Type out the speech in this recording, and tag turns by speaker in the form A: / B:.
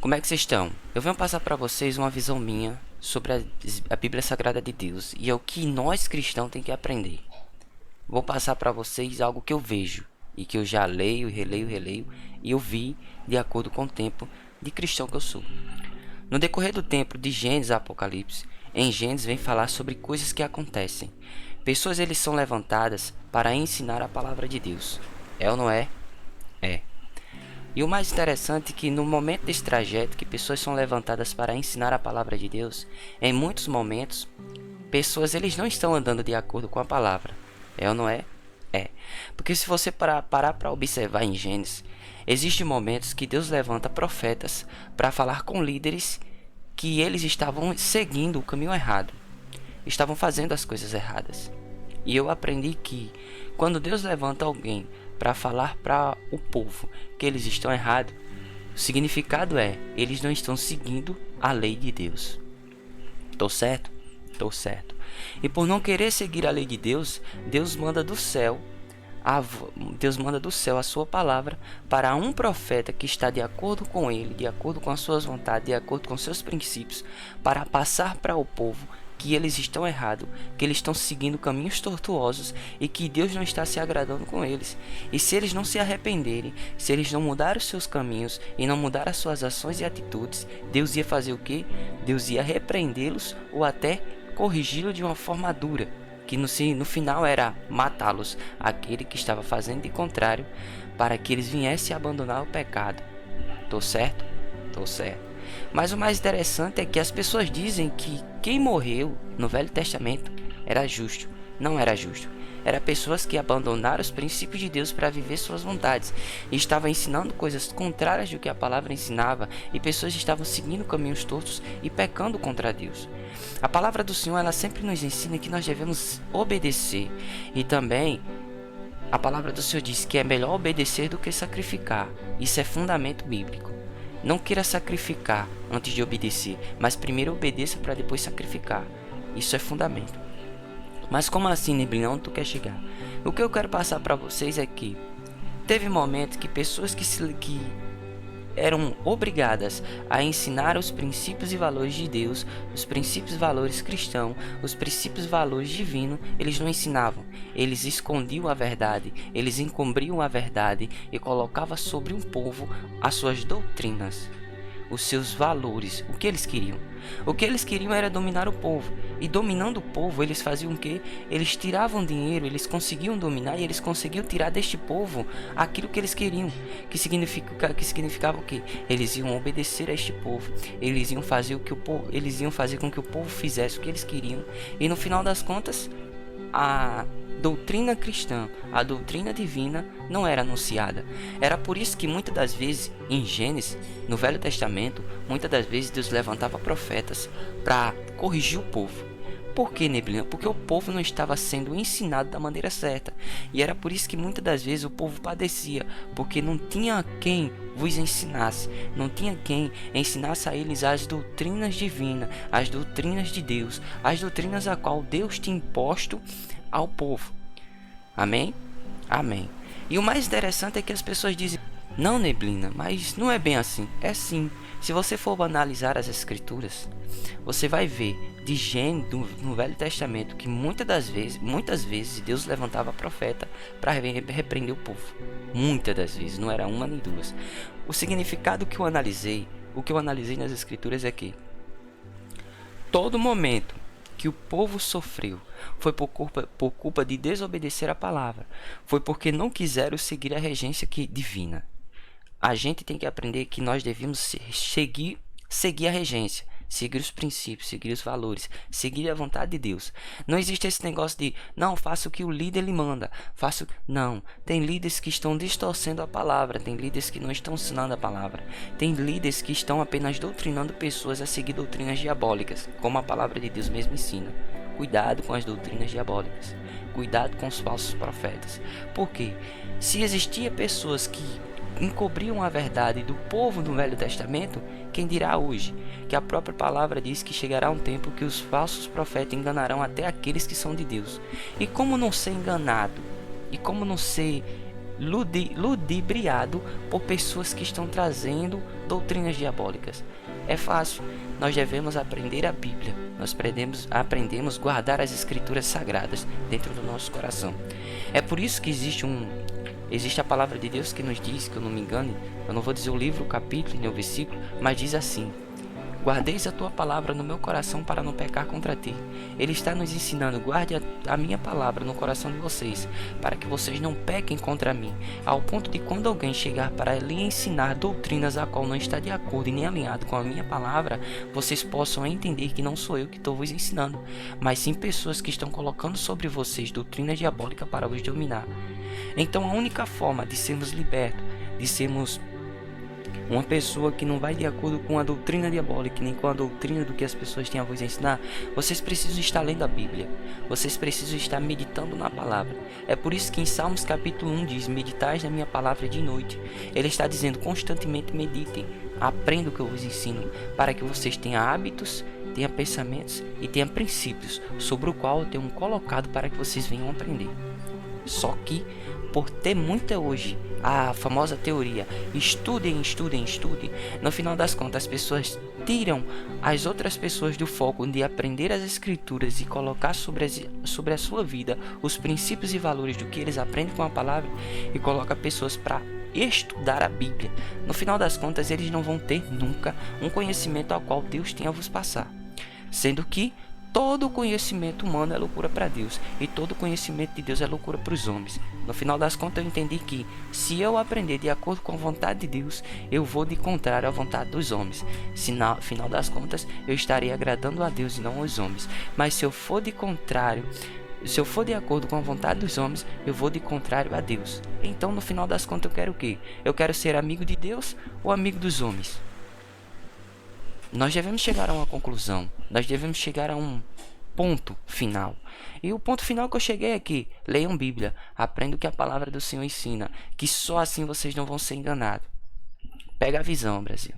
A: Como é que vocês estão? Eu venho passar para vocês uma visão minha sobre a Bíblia Sagrada de Deus e é o que nós cristãos tem que aprender. Vou passar para vocês algo que eu vejo e que eu já leio, releio e eu vi de acordo com o tempo de cristão que eu sou. No decorrer do tempo de Gênesis a Apocalipse, em Gênesis vem falar sobre coisas que acontecem. Pessoas eles são levantadas para ensinar a palavra de Deus. É ou não é? É. E o mais interessante é que no momento desse trajeto que pessoas são levantadas para ensinar a palavra de Deus, em muitos momentos, pessoas eles não estão andando de acordo com a palavra. É ou não é? É. Porque se você parar para observar em Gênesis, existem momentos que Deus levanta profetas para falar com líderes que eles estavam seguindo o caminho errado. Estavam fazendo as coisas erradas. E eu aprendi que quando Deus levanta alguém para falar para o povo que eles estão errados, o significado é, eles não estão seguindo a lei de Deus. Tô certo? Tô certo. E por não querer seguir a lei de Deus, Deus manda do céu a sua palavra para um profeta que está de acordo com ele, de acordo com as suas vontades, de acordo com seus princípios, para passar para o povo que eles estão errados, que eles estão seguindo caminhos tortuosos e que Deus não está se agradando com eles. E se eles não se arrependerem, se eles não mudarem os seus caminhos e não mudar as suas ações e atitudes, Deus ia fazer o quê? Deus ia repreendê-los ou até corrigi-los de uma forma dura, que no final era matá-los, aquele que estava fazendo de contrário, para que eles viessem a abandonar o pecado. Tô certo? Tô certo. Mas o mais interessante é que as pessoas dizem que quem morreu no Velho Testamento era justo. Não era justo. Era pessoas que abandonaram os princípios de Deus para viver suas vontades. E estavam ensinando coisas contrárias do que a palavra ensinava. E pessoas estavam seguindo caminhos tortos e pecando contra Deus. A palavra do Senhor ela sempre nos ensina que nós devemos obedecer. E também a palavra do Senhor diz que é melhor obedecer do que sacrificar. Isso é fundamento bíblico. Não queira sacrificar antes de obedecer, mas primeiro obedeça para depois sacrificar. Isso é fundamento. Mas como assim, Neblina? Onde tu quer chegar? O que eu quero passar para vocês é que teve momentos que pessoas que eram obrigadas a ensinar os princípios e valores de Deus, os princípios e valores cristãos, os princípios e valores divinos, eles não ensinavam. Eles escondiam a verdade, eles encobriam a verdade e colocavam sobre um povo as suas doutrinas, os seus valores, o que eles queriam. O que eles queriam era dominar o povo. E dominando o povo, eles faziam o quê? Eles tiravam dinheiro, eles conseguiam dominar e eles conseguiam tirar deste povo aquilo que eles queriam. Que significava o quê? Eles iam obedecer a este povo. Eles iam fazer eles iam fazer com que o povo fizesse o que eles queriam. E no final das contas, a doutrina cristã, a doutrina divina não era anunciada. Era por isso que muitas das vezes em Gênesis, no Velho Testamento, muitas das vezes Deus levantava profetas para corrigir o povo. Por que, Neblina? Porque o povo não estava sendo ensinado da maneira certa. E era por isso que muitas das vezes o povo padecia, porque não tinha quem vos ensinasse, não tinha quem ensinasse a eles as doutrinas divinas, as doutrinas de Deus, as doutrinas a qual Deus tinha imposto ao povo. Amém? Amém. E o mais interessante é que as pessoas dizem: não, Neblina, mas não é bem assim. É sim. Se você for analisar as escrituras, você vai ver de Gênesis no Velho Testamento que muitas vezes Deus levantava profeta para repreender o povo. Muitas das vezes, não era uma nem duas. O significado que eu analisei nas escrituras é que todo momento que o povo sofreu foi por culpa de desobedecer a palavra. Foi porque não quiseram seguir a regência divina. A gente tem que aprender que nós devemos seguir a regência, seguir os princípios, seguir os valores, seguir a vontade de Deus. Não existe esse negócio de, não, faça o que o líder lhe manda. Não, tem líderes que estão distorcendo a palavra, tem líderes que não estão ensinando a palavra. Tem líderes que estão apenas doutrinando pessoas a seguir doutrinas diabólicas, como a palavra de Deus mesmo ensina. Cuidado com as doutrinas diabólicas. Cuidado com os falsos profetas. Porque se existia pessoas que encobriam a verdade do povo no Velho Testamento, quem dirá hoje? Que a própria palavra diz que chegará um tempo que os falsos profetas enganarão até aqueles que são de Deus. E como não ser enganado? E como não ser ludibriado por pessoas que estão trazendo doutrinas diabólicas. É fácil, nós devemos aprender a Bíblia, nós aprendemos a guardar as escrituras sagradas dentro do nosso coração. É por isso que existe a palavra de Deus que nos diz, que eu não me engane, eu não vou dizer o livro, o capítulo nem o versículo, mas diz assim: guardeis a tua palavra no meu coração para não pecar contra ti. Ele está nos ensinando: guarde a minha palavra no coração de vocês, para que vocês não pequem contra mim, ao ponto de quando alguém chegar para lhe ensinar doutrinas a qual não está de acordo e nem alinhado com a minha palavra, vocês possam entender que não sou eu que estou vos ensinando, mas sim pessoas que estão colocando sobre vocês doutrinas diabólicas para vos dominar. Então a única forma de sermos libertos, de sermos uma pessoa que não vai de acordo com a doutrina diabólica, nem com a doutrina do que as pessoas têm a vos ensinar, vocês precisam estar lendo a Bíblia. Vocês precisam estar meditando na palavra. É por isso que em Salmos capítulo 1 diz: meditais na minha palavra de noite. Ele está dizendo: constantemente meditem, aprendam o que eu vos ensino, para que vocês tenham hábitos, tenham pensamentos e tenham princípios, sobre o qual eu tenho colocado para que vocês venham aprender. Só que, por ter muita hoje a famosa teoria estudem, no final das contas as pessoas tiram as outras pessoas do foco de aprender as escrituras e colocar sobre a sua vida os princípios e valores do que eles aprendem com a palavra, e coloca pessoas para estudar a Bíblia. No final das contas eles não vão ter nunca um conhecimento ao qual Deus tem a vos passar, sendo que todo conhecimento humano é loucura para Deus, e todo conhecimento de Deus é loucura para os homens. No final das contas eu entendi que se eu aprender de acordo com a vontade de Deus, eu vou de contrário à vontade dos homens. Se no final das contas eu estarei agradando a Deus e não aos homens. Mas se eu for de acordo com a vontade dos homens, eu vou de contrário a Deus. Então no final das contas eu quero o quê? Eu quero ser amigo de Deus ou amigo dos homens? Nós devemos chegar a uma conclusão, nós devemos chegar a um ponto final. E o ponto final que eu cheguei é que leiam Bíblia, aprendam o que a palavra do Senhor ensina, que só assim vocês não vão ser enganados. Pega a visão, Brasil.